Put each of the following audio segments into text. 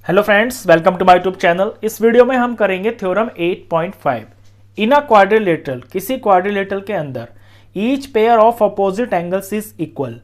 Hello friends, welcome to my YouTube channel. इस video में हम करेंगे थ्योरम 8.5। इन अ क्वाड्रिलेटरल, किसी क्वाड्रिलेटरल के अंदर each pair of opposite angles is equal,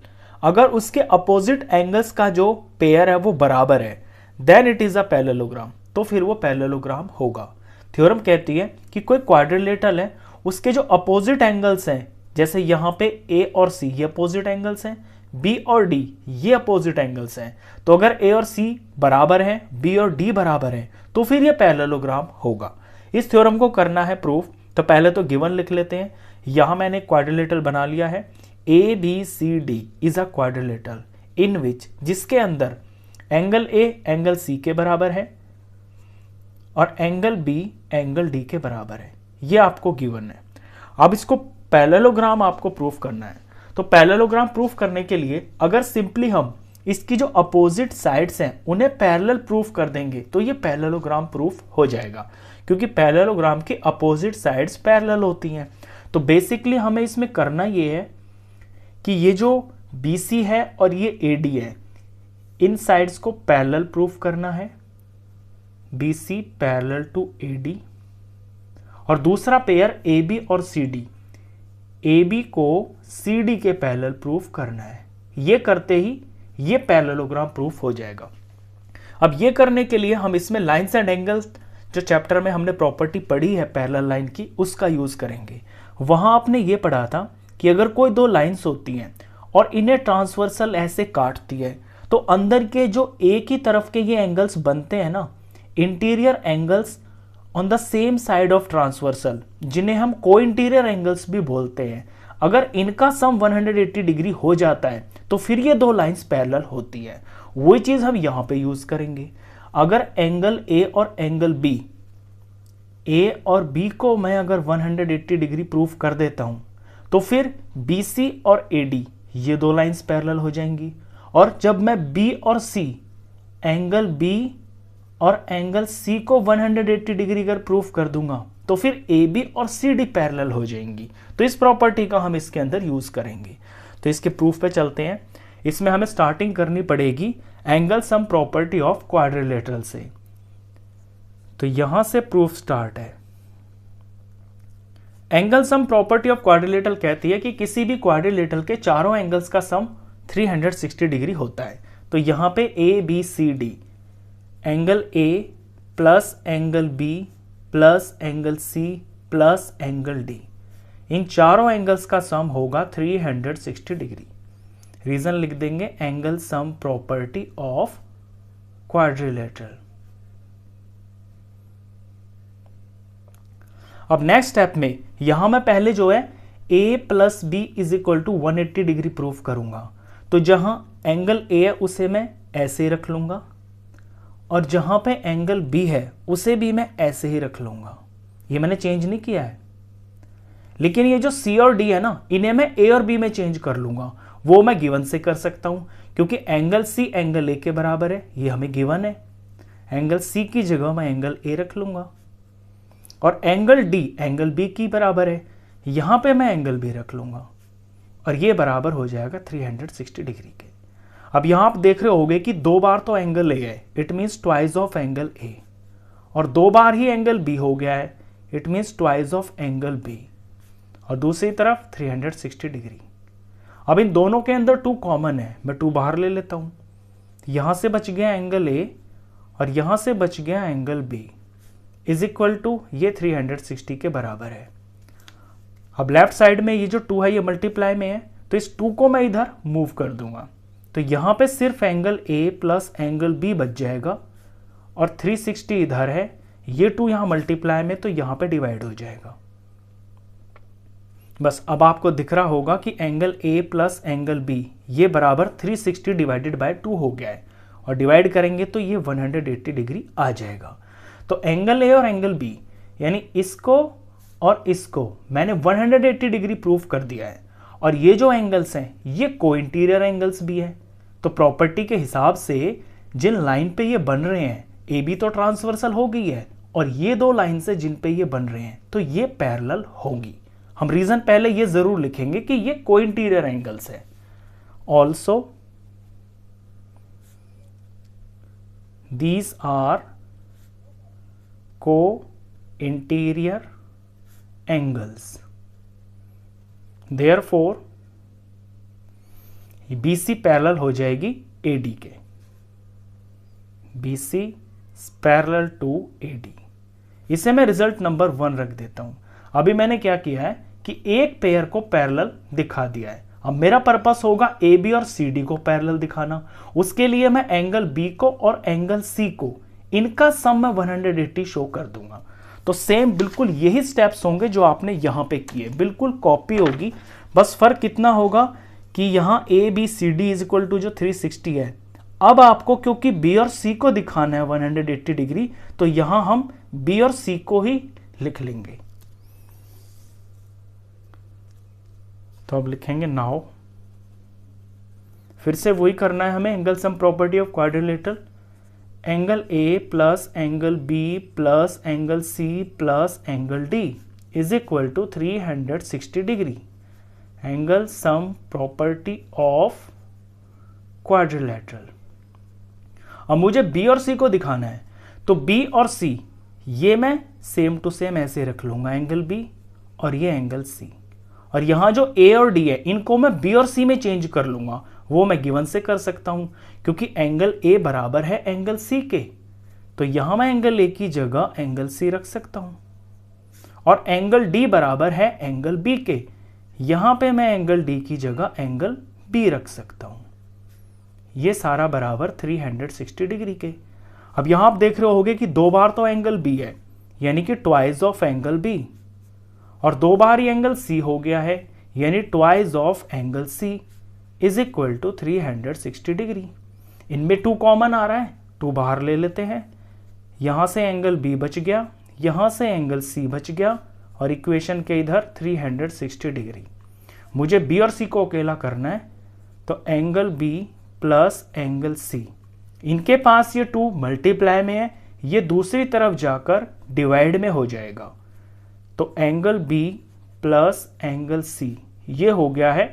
अगर उसके अपोजिट एंगल्स का जो पेयर है वो बराबर है, then it is a parallelogram, तो फिर वो पैरेललोग्राम होगा। थ्योरम कहती है कि कोई क्वाड्रिलेटरल है, उसके जो अपोजिट एंगल्स हैं, जैसे यहाँ पे ए और सी ये अपोजिट एंगल्स हैं, बी और डी ये अपोजिट एंगल्स हैं, तो अगर ए और सी बराबर हैं, बी और डी बराबर हैं, तो फिर ये पैरेललोग्राम होगा। इस थ्योरम को करना है प्रूफ, तो पहले तो गिवन लिख लेते हैं। यहां मैंने क्वाड्रिलेटरल बना लिया है, A B C D is a quadrilateral in which, जिसके अंदर एंगल ए एंगल सी के बराबर है और एंगल बी एंगल डी के बराबर है। ये आपको गिवन है। अब इसको पैरेललोग्राम आपको प्रूफ करना है। तो पैरेललोग्राम प्रूफ करने के लिए अगर सिंपली हम इसकी जो अपोजिट साइड्स हैं उन्हें पैरेलल प्रूफ कर देंगे तो ये पैरेललोग्राम प्रूफ हो जाएगा, क्योंकि पैरेललोग्राम की अपोजिट साइड्स पैरेलल होती हैं। तो बेसिकली हमें इसमें करना ये है कि ये जो BC है और ये AD है, इन साइड्स को पैरेलल प्रूफ करना है, BC पैरेलल टू AD, और दूसरा पेयर AB और CD, AB को CD के पैरेलल प्रूफ करना है। ये करते ही ये पैरेललोग्राम प्रूफ हो जाएगा। अब ये करने के लिए हम इसमें लाइन्स एंड एंगल्स, जो चैप्टर में हमने प्रॉपर्टी पढ़ी है पैरेलल लाइन की, उसका यूज करेंगे। वहां आपने ये पढ़ा था कि अगर कोई दो लाइन्स होती हैं और इन्हें ट्रांसवर्सल ऐसे काटती है, तो अंदर के जो एक ही तरफ के ये एंगल्स बनते हैं ना, interior angles on the same side of transversal, जिन्हें हम को इंटीरियर एंगल्स भी बोलते हैं, अगर इनका सम 180 डिग्री हो जाता है तो फिर ये दो लाइंस पैरेलल होती है। वही चीज हम यहां पे यूज करेंगे। अगर एंगल ए और एंगल बी, ए और बी को मैं अगर 180 डिग्री प्रूफ कर देता हूं, तो फिर BC और AD ये दो लाइंस पैरेलल हो जाएंगी। और जब मैं B और C, एंगल B और एंगल C को 180 डिग्री अगर प्रूफ कर दूंगा, तो फिर AB और CD पैरेलल हो जाएंगी। तो इस प्रॉपर्टी का हम इसके अंदर यूज करेंगे। तो इसके प्रूफ पे चलते हैं। इसमें हमें स्टार्टिंग करनी पड़ेगी angle sum property of quadrilateral से। तो यहां से प्रूफ स्टार्ट है। Angle sum property of quadrilateral कहती है कि किसी भी क्वाड्रिलेटरल के चारों एंगल्स का सम 360 डिग्री होता है। तो यहां पे ABCD, angle A plus angle B plus angle C plus angle D, इन चारों एंगल्स का सम होगा 360 डिग्री। रीजन लिख देंगे, angle sum property of quadrilateral. अब नेक्स्ट स्टेप में यहां मैं पहले जो है A plus B is equal to 180 degree proof करूंगा। तो जहां एंगल A है उसे मैं ऐसे ही रख लूंगा, और जहां पे एंगल B है उसे भी मैं ऐसे ही रख लूंगा। ये मैंने चेंज नहीं किया है। लेकिन ये जो C और D है ना, इन्हें मैं A और B में चेंज कर लूंगा। वो मैं गिवन से कर सकता हूं, क्योंकि एंगल C एंगल A के बराबर है, ये हमें गिवन है। एंगल C की जगह मैं एंगल A रख लूंगा, और एंगल D एंगल B की बराबर है, यहां पे मैं एंगल B रख लूंगा, और ये बराबर हो जाएगा 360 डिग्री के। अब यहां आप देख रहे होगे कि दो बार तो एंगल A है, it means twice of angle A, और दो बार ही एंगल B हो गया है, it means twice of angle B, और दूसरी तरफ 360 डिग्री। अब इन दोनों के अंदर 2 कॉमन है, मैं 2 बाहर ले लेता हूं। यहां से बच गया एंगल A और यहां से बच गया angle B is equal to ये 360 के बराबर है। अब लेफ्ट साइड में ये जो 2 है ये मल्टीप्लाई में है, तो इस 2 को मैं इधर मूव कर दूंगा। तो यहां पे सिर्फ angle A plus angle B बच जाएगा, और 360 इधर है, ये 2 यहां मल्टीप्लाई में, तो यहां पे डिवाइड हो जाएगा। बस अब आपको दिख रहा होगा कि angle A plus angle B ये बराबर 360 डिवाइडेड बाय 2 हो गया है, और डिवाइड करेंगे तो ये 180 डिग्री आ जाएगा। तो एंगल A और एंगल B, यानी इसको और इसको मैंने 180 डिग्री प्रूफ कर दिया है, और ये जो एंगल्स हैं ये को इंटीरियर एंगल्स भी हैं। तो प्रॉपर्टी के हिसाब से जिन लाइन पे ये बन रहे हैं, AB तो ट्रांसवर्सल हो गई है, और ये दो लाइन से जिन पे ये बन रहे हैं, तो ये पैरेलल होंगी। हम रीजन पहले ये जरूर लिखेंगे कि ये को इंटीरियर एंगल्स है। Also these are co-interior angles, therefore BC parallel हो जाएगी AD के, BC पैरेलल टू AD। इसे मैं रिजल्ट नंबर 1 रख देता हूं। अभी मैंने क्या किया है कि एक पेयर को पैरेलल दिखा दिया है। अब मेरा पर्पस होगा AB और CD को पैरेलल दिखाना। उसके लिए मैं एंगल B को और एंगल C को, इनका सम मैं 180 शो कर दूंगा। तो सेम बिल्कुल यही स्टेप्स होंगे जो आपने यहां पे किए, बिल्कुल कॉपी होगी। बस फर्क कितना होगा कि यहां ABCD इज इक्वल टू जो 360 है, अब आपको क्योंकि B और C को दिखाना है 180 डिग्री, तो यहां हम B और C को ही लिख लेंगे। तो अब लिखेंगे नाउ, फिर से वही करना है हमें, angle sum property of quadrilateral, angle A plus angle B plus angle C plus angle D is equal to 360 degree. Angle sum property of quadrilateral. अब मुझे B और C को दिखाना है, तो B और C ये मैं सेम टू सेम ऐसे रख लूंगा, एंगल B और ये एंगल C। और यहां जो A और D है इनको मैं B और C में चेंज कर लूंगा, वो मैं गिवन से कर सकता हूं क्योंकि एंगल A बराबर है एंगल C के। तो यहां मैं एंगल A की जगह एंगल C रख सकता हूं और एंगल D बराबर है एंगल B के, यहां पे मैं एंगल D की जगह एंगल B रख सकता हूं। ये सारा बराबर 360 डिग्री के। अब यहां आप देख रहे होगे कि 2 बार तो एंगल B है, यानी कि ट्वाइस ऑफ एंगल B, और 2 बार ही एंगल C हो गया है, यानी twice of angle C is equal to 360 degree. इनमें 2 कॉमन आ रहा है, 2 बाहर ले लेते हैं, यहां से एंगल B बच गया, यहां से एंगल C बच गया, और इक्वेशन के इधर 360 डिग्री। मुझे B और C को अकेला करना है, तो angle B plus angle C, इनके पास ये 2 मल्टीप्लाई में है, ये दूसरी तरफ जाकर डिवाइड में हो जाएगा। तो angle B plus angle C ये हो गया है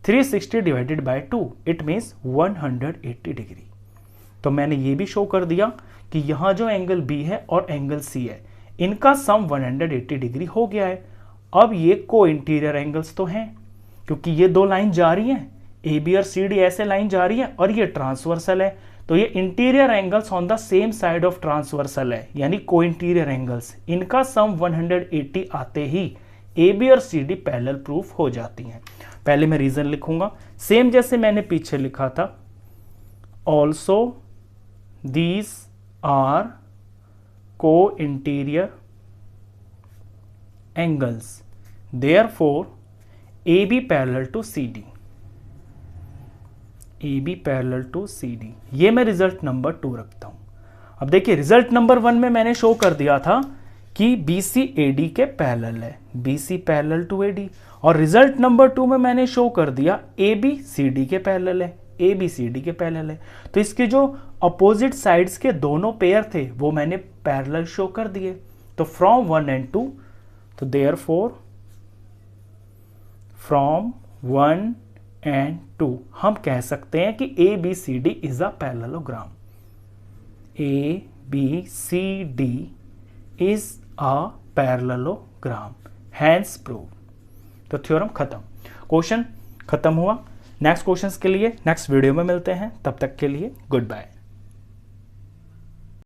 360 divided by 2, it means 180 degree. तो मैंने ये भी शो कर दिया कि यहां जो एंगल B है और एंगल C है इनका सम 180 डिग्री हो गया है। अब ये को इंटीरियर एंगल्स तो हैं, क्योंकि ये 2 लाइन जा रही हैं, AB और CD ऐसे लाइन जा रही है और ये ट्रांसवर्सल है, तो ये interior angles on the same side of transversal है, यानी को इंटीरियर एंगल्स, इनका सम 180 आते ही AB और CD पैरेलल प्रूफ हो जाती हैं। पहले मैं रीजन लिखूंगा सेम जैसे मैंने पीछे लिखा था, also these are co interior angles, therefore AB parallel to CD, AB parallel to CD। ये मैं रिजल्ट नंबर 2 रखता हूं। अब देखिए रिजल्ट नंबर 1 में मैंने शो कर दिया था कि BC AD के पैरेलल है, BC पैरेलल टू AD, और रिजल्ट नंबर 2 में मैंने शो कर दिया AB CD के पैरेलल है, AB CD के पैरेलल है। तो इसके जो अपोजिट साइड्स के दोनों पेयर थे वो मैंने पैरेलल शो कर दिए। तो फ्रॉम 1 एंड 2, तो देयरफॉर फ्रॉम 1 एंड 2 हम कह सकते हैं कि ABCD is a parallelogram, ABCD is a parallelogram, hence proved. तो थ्योरम खत्म, क्वेश्चन खत्म हुआ। नेक्स्ट क्वेश्चंस के लिए नेक्स्ट वीडियो में मिलते हैं, तब तक के लिए गुड बाय।